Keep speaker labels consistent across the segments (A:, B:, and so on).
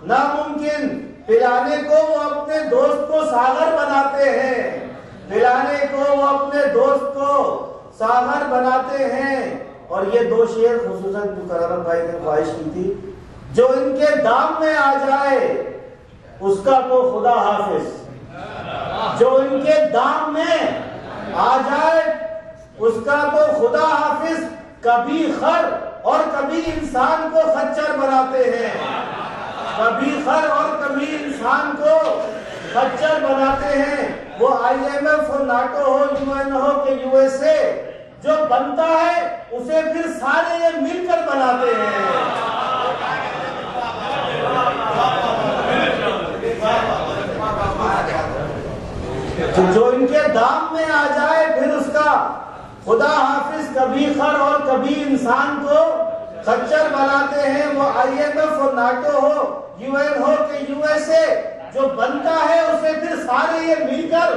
A: ناممکن پلانے کو وہ اپنے دوست کو ساغر بناتے ہیں، پلانے کو وہ اپنے دوست کو ساغر بناتے ہیں۔ اور یہ دو شعر خصوصاً جو کرم بھائی نے خواہش کی تھی، جو ان کے دام میں آ جائے اس کا تو خدا حافظ، جو ان کے دام میں آ جائے اس کا تو خدا حافظ، کبھی خر اور کبھی انسان کو خچر بناتے ہیں، کبھی خر اور کبھی انسان کو خچر بناتے ہیں۔ وہ IMF ہو، ناٹو ہو، UN ہو کہ USA، جو بنتا ہے اسے پھر سارے یہ مل کر بناتے ہیں۔ جو ان کے دام میں آ جائے پھر اس کا خدا حافظ، کبھی خر اور کبھی انسان کو خچر بناتے ہیں۔ وہ IMF ہو، ناٹو ہو، UN ہو کہ USA، جو بنتا ہے اسے پھر سارے یہ مل کر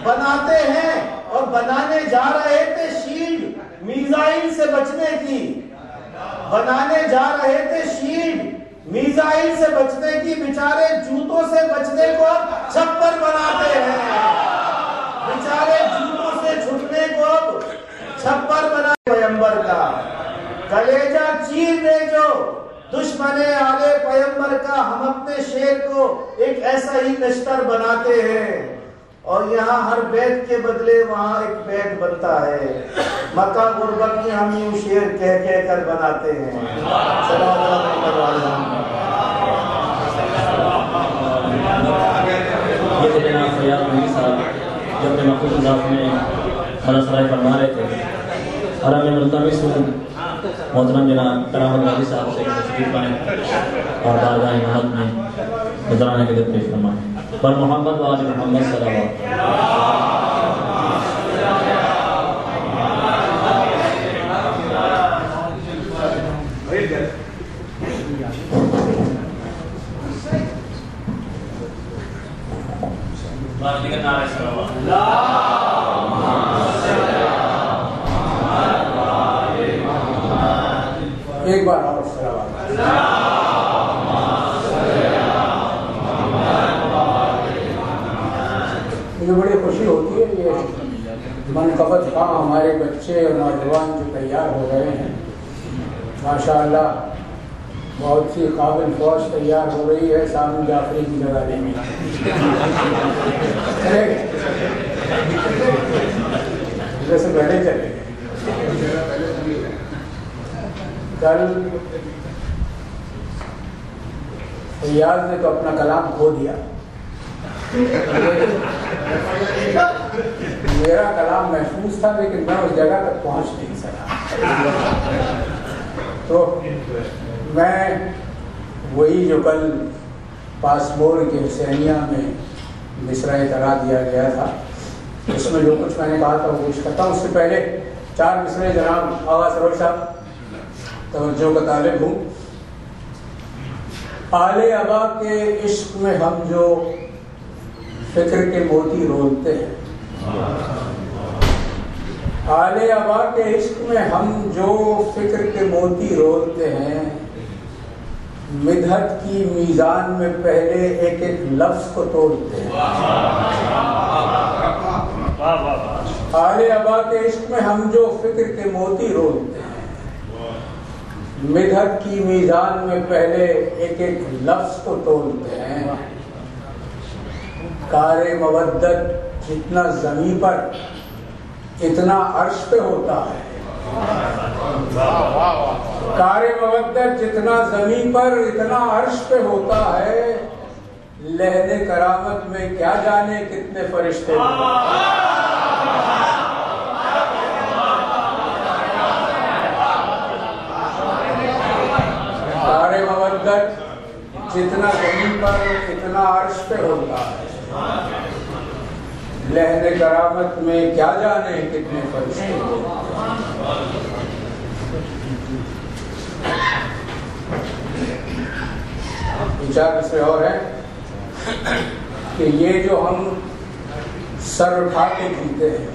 A: بناتے ہیں۔ اور بنانے جا رہے تھے شیلڈ میزائل سے بچنے کی، بنانے جا رہے تھے شیلڈ میزائل سے بچنے کی، بیچارے جوتوں سے بچنے کو اب چھپر بناتے ہیں، بیچارے جوتوں سے چھپنے کو اب چھپر بناتے۔ پیغمبر کا کلیجہ چیر دے جو دشمن آلے پیغمبر کا، ہم اپنے شیر کو ایک ایسا ہی نشتر بناتے ہیں۔ اور یہاں ہر بیت کے بدلے وہاں ایک بیت بنتا ہے۔ مکہ غربت میں ہم یوں شیر کہہ کہہ کر بناتے ہیں۔
B: یہ تو جناب فریاد مہی صاحب جو اپنے مخصوص انداز میں خدا سرائی فرما رہے تھے، اور ہمیں ملتمس ہوں محترم جناب کرامت غازی صاحب سے تشریف لائیں اور بارگاہ امامت میں نذرانہ قدر پیش فرمائیں۔ پر محمد و آل محمد صلی اللہ علیہ
C: ایک بار اور صلوات۔ مجھے بڑی خوشی ہوتی ہے یہ منقبت خواہ ہمارے بچے اور نوجوان جو تیار ہو رہے ہیں، ماشاءاللہ بہت سی قابل فوج تیار ہو رہی ہے سامع جعفری کی جگہ لینے جیسے پہلے چلے کل فیاض نے تو اپنا کلام کھو دیا، میرا کلام محفوظ تھا لیکن میں اس جگہ تک پہنچ نہیں سکا۔ تو میں وہی جو کل پاسپورٹ کے حسینیہ میں مصرع طرح دیا گیا تھا، اس میں جو کچھ میں نے کہا تھا وہ پیش کرتا ہوں۔ اس سے پہلے 4 مصرے جناب آغا سروش صاحب توجہ کا طالب ہوں۔ آل ابا کے عشق میں ہم جو فکر کے موتی رولتے ہیں، آل ابا کے عشق میں ہم جو فکر کے موتی رولتے ہیں، مدحت کی میزان میں پہلے ایک ایک لفظ کو تولتے ہیں۔ آل ابا کے عشق میں ہم جو فکر کے موتی رولتے ہیں، مدحت کی میزان میں پہلے ایک ایک لفظ کو تولتے ہیں۔ کار مودت جتنا زمین پر اتنا عرش پہ ہوتا ہے، کار مودت جتنا زمین پر اتنا عرش پہ ہوتا ہے، لہد کرامت میں کیا جانے کتنے فرشتے کار مودت جتنا زمین پر اتنا عرش پہ ہوتا ہے، لہد کرامت میں کیا جانے کتنے فرشتے چار مصرے اور ہیں کہ یہ جو ہم سر اٹھا کے جیتے ہیں،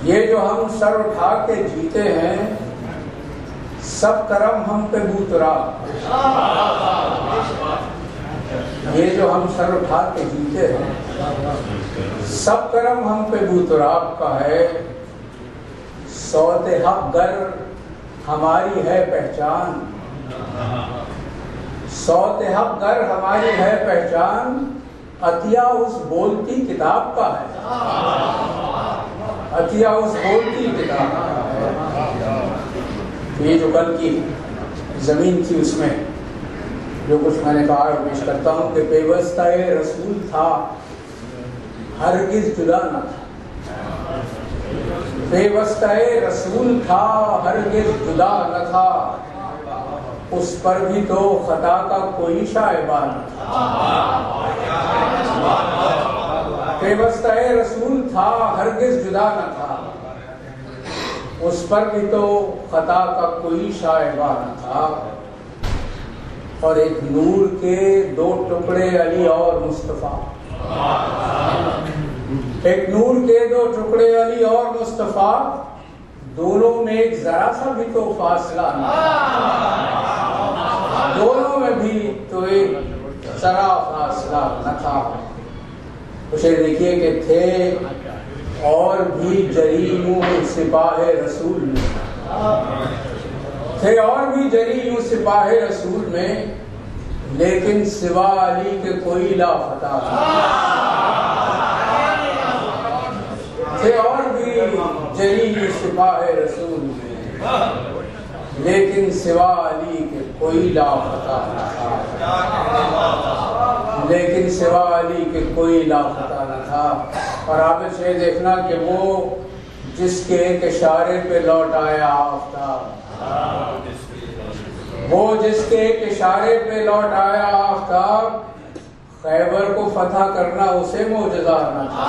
C: یہ جو ہم سر اٹھا کے جیتے ہیں، سب کرم ہم پہ بوترا، جو ہم سر اٹھا کے جیتے ہیں، سب کرم ہم پہ بوتراب کا ہے، صوت حق گر ہماری ہے پہچان، صوت حق گر ہماری ہے پہچان، عطیہ اس بولتی کتاب کا ہے، عطیہ اس بولتی کتاب کا ہے۔ یہ جو کل کی زمین تھی اس میں جو کچھ میں نے کہا پیش کرتا ہوں کہ پیوستہ رسول تھا ہرگز جدا نہ تھا، پیوستہ رسول تھا ہرگز جدا نہ تھا، اس پر بھی تو خطا کا کوئی شائبہ نہ تھا، پیوستہ رسول تھا ہرگز جدا نہ تھا، اس پر بھی تو خطا کا کوئی شائبہ نہ تھا، اور ایک نور کے دو ٹکڑے علی اور مصطفیٰ، ایک نور کے دو ٹکڑے علی اور مصطفیٰ، دونوں میں ایک ذرا سا بھی تو فاصلہ نہ تھا، دونوں میں بھی تو ایک ذرا فاصلہ نہ تھا۔ اسے دیکھیے کہ تھے اور بھی جری سپاہ رسول میں، تھے اور بھی جری سپاہ رسول میں، لیکن سوا علی کے کوئی لافتہ تھے، اور بھی جری سپاہ رسول میں، لیکن سوا علی کے کوئی لافتہ نہ تھا، لیکن سوا علی کے کوئی لافتہ نہ تھا۔ اور آپ سے دیکھنا کہ وہ جس کے ایک اشارے پہ لوٹ آیا آفتاب، وہ جس کے ایک اشارے پہ لوٹ آیا آفتاب، خیبر کو فتح کرنا اسے معجزہ نہ تھا،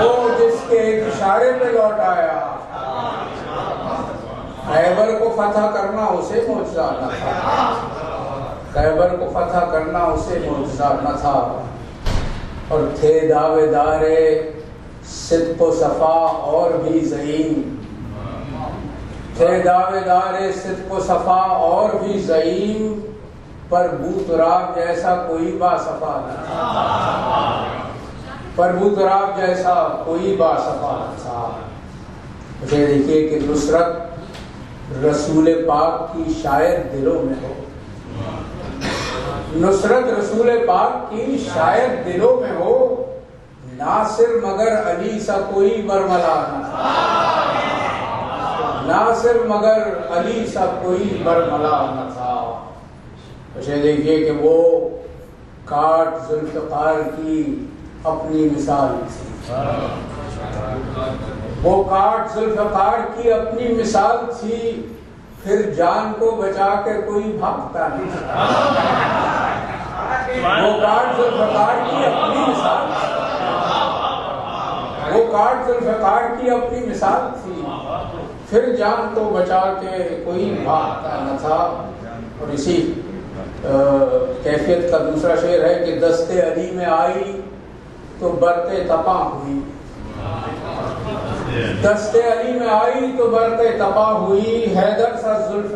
C: وہ جس کے ایک اشارے پہ لوٹ آیا، خیبر کو فتح کرنا اسے معجزہ نہ تھا، خیبر کو فتح کرنا اسے معجزہ نہ تھا۔ اور تھے دعوے دار صدق و صفا اور بھی زعیم، تھے دعوے دار صدق و صفا اور بھی زعیم، پر بوتراب جیسا کوئی باصفا نہ تھا، پر بوتراب جیسا کوئی باصفا نہ تھا۔ مجھے دیکھیے کہ نصرت رسول پاک کی شاید دلوں میں ہو، نصرت رسول پاک کی شاید دلوں میں ہو، ناصر مگر علی سا کوئی برملا نہ تھا، ناصر مگر علی سا کوئی برملا نہ تھا۔ اسے دیکھیے کہ وہ کاٹ ذوالفقار کی اپنی مثال تھی، وہ کاٹ ذوالفقار کی اپنی مثال تھی، پھر جان کو بچا کے کوئی بھاگتا نہیں تھا، وہ کاٹ ذوالفقار کی اپنی مثال تھی، وہ کاٹ ذوالفقار کی اپنی مثال تھی، پھر جان کو بچا کے کوئی بھاگتا نہ تھا۔ اور اسی کیفیت کا دوسرا شعر ہے کہ دستے علی میں آئی تو برتے تپاں ہوئی، دستے علی میں آئی تو برتے تپاں ہوئی، حیدر سا زلف